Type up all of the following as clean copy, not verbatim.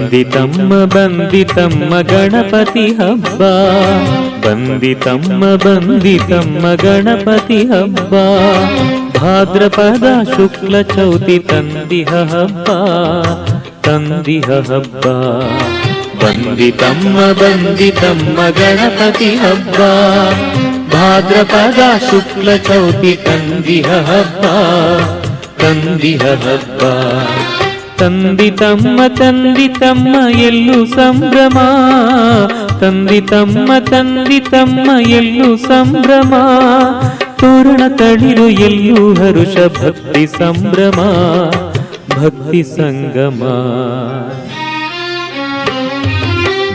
ಬಂದಿತಮ್ಮ ಗಣಪತಿ ಹಬ್ಬ, ಬಂದಿತಮ್ಮ ಗಣಪತಿ ಹಬ್ಬ. ಭಾದ್ರಪದ ಶುಕ್ಲ ಚೌತಿ ತಂದಿಹ ಹಬ್ಬ, ತಂದಿಹ ಹಬ್ಬ. ಬಂದಿತಮ್ಮ ಗಣಪತಿ ಹಬ್ಬ, ಭಾದ್ರಪದ ಶುಕ್ಲ ಚೌತಿ ತಂದಿಹ ಹಬ್ಬ, ತಂದಿಹ ಹಬ್ಬ. ತಂದಿತಮ್ಮ ಎಲ್ಲೂ ಸಂಭ್ರಮ, ತಂದಿತಮ್ಮ ಎಲ್ಲೂ ಸಂಭ್ರಮ. ತೋರಣ ತಳಿರು ಎಲ್ಲೂ ಹರುಷ ಭಕ್ತಿ ಸಂಭ್ರಮ, ಭಕ್ತಿ ಸಂಗಮ.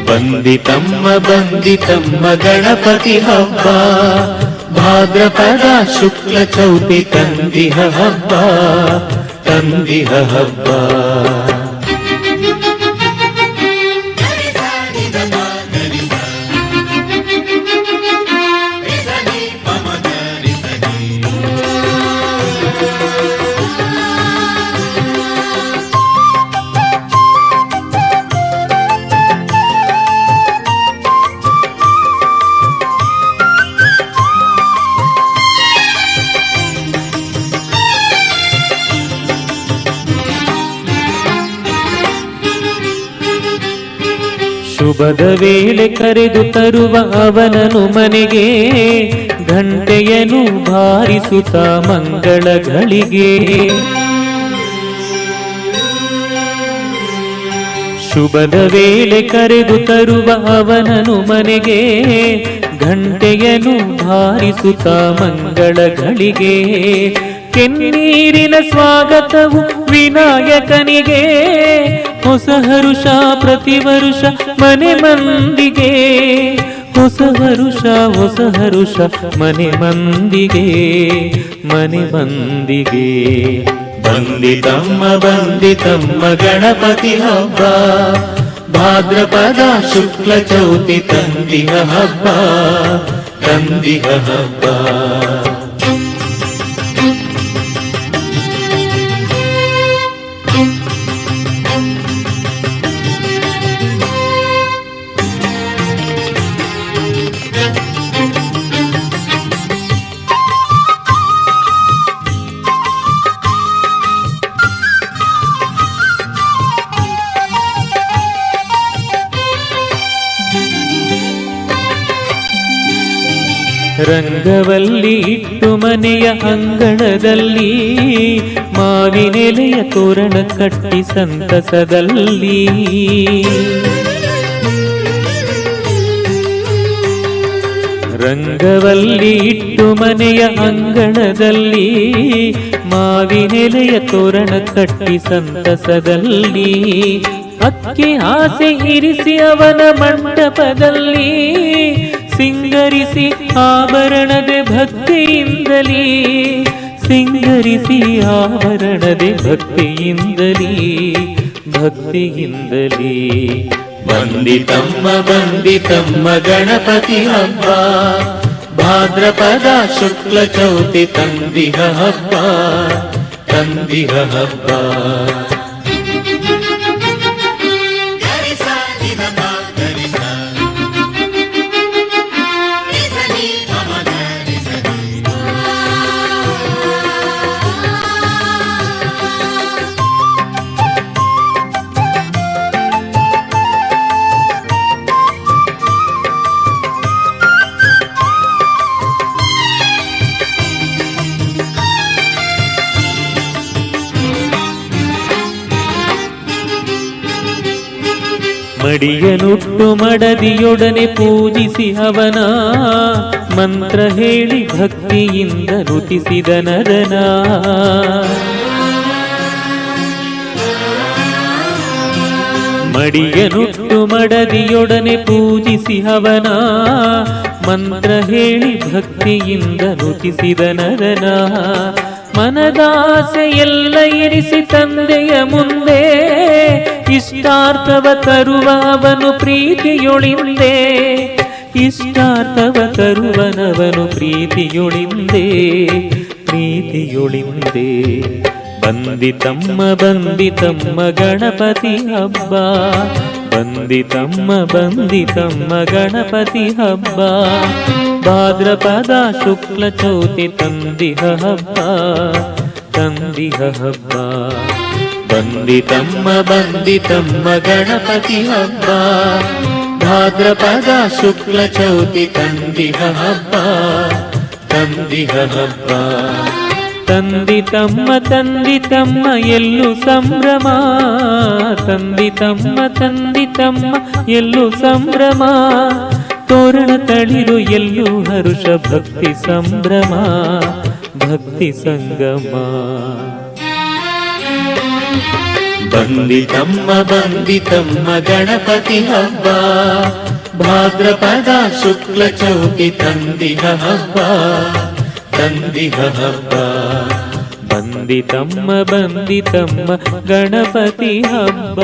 ಬಂದಿತಮ್ಮ ಗಣಪತಿ ಹಬ್ಬ, ಭಾದ್ರಪದ ಶುಕ್ಲ ಚೌತಿ ತಂದಿಹ ಹಬ್ಬ, ತಂದಿಹ ಹಬ್ಬ. ಶುಭದ ವೇಳೆ ಕರೆದು ತರುವ ಅವನನು ಮನೆಗೆ, ಘಂಟೆಯನ್ನು ಬಾರಿಸುತ್ತ ಮಂಗಳಗಳಿಗೆ. ಶುಭದ ವೇಳೆ ಕರೆದು ತರುವ ಅವನನು ಮನೆಗೆ, ಘಂಟೆಯನ್ನು ಬಾರಿಸುತ್ತ ಮಂಗಳಗಳಿಗೆ. ಕೆನ್ನೀರಿನ ಸ್ವಾಗತವು ವಿನಾಯಕನಿಗೆ, ಹೊಸ ಹರುಷ ಪ್ರತಿ ವರುಷ ಮನೆ ಮಂದಿಗೆ. ಹೊಸ ಹರುಷ ಮನೆ ಮಂದಿಗೆ, ಮನೆ ಮಂದಿಗೆ. ಬಂದಿತಮ್ಮ ಗಣಪತಿ ಹಬ್ಬ, ಭಾದ್ರಪದ ಶುಕ್ಲ ಚೌತಿ ತಂದಿಹ ಹಬ್ಬ, ತಂದಿಹ ಹಬ್ಬ. ರಂಗವಲ್ಲಿ ಇಟ್ಟು ಮನೆಯ ಅಂಗಣದಲ್ಲಿ, ಮಾವಿನೆಲೆಯ ತೋರಣ ಕಟ್ಟಿ ಸಂತಸದಲ್ಲಿ. ರಂಗವಲ್ಲಿ ಇಟ್ಟು ಮನೆಯ ಅಂಗಣದಲ್ಲಿ, ಮಾವಿನೆಲೆಯ ತೋರಣ ಕಟ್ಟಿ ಸಂತಸದಲ್ಲಿ. ಅಕ್ಕಿ ಆಸೆ ಇರಿಸಿ ಅವನ ಮಂಟಪದಲ್ಲಿ, ಸಿಂಗರಿಸಿ ಆಭರಣದೆ ಭಕ್ತಿಯಿಂದಲೇ, ಸಿಂಗರಿಸಿ ಆಭರಣದೆ ಭಕ್ತಿಯಿಂದಲೇ, ಭಕ್ತಿಯಿಂದಲೇ. ಬಂದಿತಮ್ಮ ಗಣಪತಿ ಹಬ್ಬ, ಭಾದ್ರಪದ ಶುಕ್ಲ ಚೌತಿ ತಂದಿಹ ಹಬ್ಬ, ತಂದಿಹ ಹಬ್ಬ. ಮಡಿಯನುಟ್ಟು ಮಡದಿಯೊಡನೆ ಪೂಜಿಸಿ ಅವನ, ಮಂತ್ರ ಹೇಳಿ ಭಕ್ತಿಯಿಂದ ನುತಿಸಿದ ನರನ. ಮಡಿಯನುಟ್ಟು ಮಡದಿಯೊಡನೆ ಪೂಜಿಸಿ ಅವನ, ಮಂತ್ರ ಹೇಳಿ ಭಕ್ತಿಯಿಂದ ನುತಿಸಿದ ನರನ. ಮನದಾಸೆ ಎಲ್ಲ ಇರಿಸಿ ತಂದೆಯ ಮುಂದೆ, ಇಷ್ಟಾರ್ಥವ ತರುವ ಅವನು ಪ್ರೀತಿಯೊಳಿಂದೆ, ಇಷ್ಟಾರ್ಥವ ತರುವನವನು ಪ್ರೀತಿಯೊಳಿಂದೆ, ಪ್ರೀತಿಯೊಳಿಂದೆ. ಬಂದಿತಮ್ಮ ಬಂದಿತಮ್ಮ ಗಣಪತಿ ಹಬ್ಬ, ಬಂದಿತಮ್ಮ ಬಂದಿತಮ್ಮ ಗಣಪತಿ ಹಬ್ಬ. ಭಾದ್ರಪದ ಶುಕ್ಲ ಚೌತಿ ತಂದಿಹ ಹಬ್ಬ, ತಂದಿಹ ಹಬ್ಬ. ಬಂದಿತಮ್ಮ ಬಂದಿತಮ್ಮ ಗಣಪತಿ ಹಬ್ಬ, ಭಾದ್ರಪದ ಶುಕ್ಲ ಚೌತಿ ತಂದಿಹ ಹಬ್ಬ, ತಂದಿಹ ಹಬ್ಬ. ತಂದಿತಮ್ಮ ತಂದಿತಮ್ಮ ಎಲ್ಲೂ ಸಂಭ್ರಮ, ತಂದಿತಮ್ಮ ತಂದಿತಮ್ಮ ಎಲ್ಲೂ ಸಂಭ್ರಮ. ತೋರಣ ತಳಿರು ಎಲ್ಲೂ ಹರುಷ ಭಕ್ತಿ ಸಂಭ್ರಮ, ಭಕ್ತಿ ಸಂಗಮ. ಬಂದಿತಮ್ಮ ಬಂದಿತಮ್ಮ ಗಣಪತಿ ಹಬ್ಬ, ಭಾದ್ರಪದ ಶುಕ್ಲ ಚೌತಿ ತಂದಿಹ ಹಬ್ಬ, ತಂದಿಹ ಹಬ್ಬ. ಬಂದಿತಮ್ಮ ಬಂದಿತಮ್ಮ ಗಣಪತಿ ಹಬ್ಬ.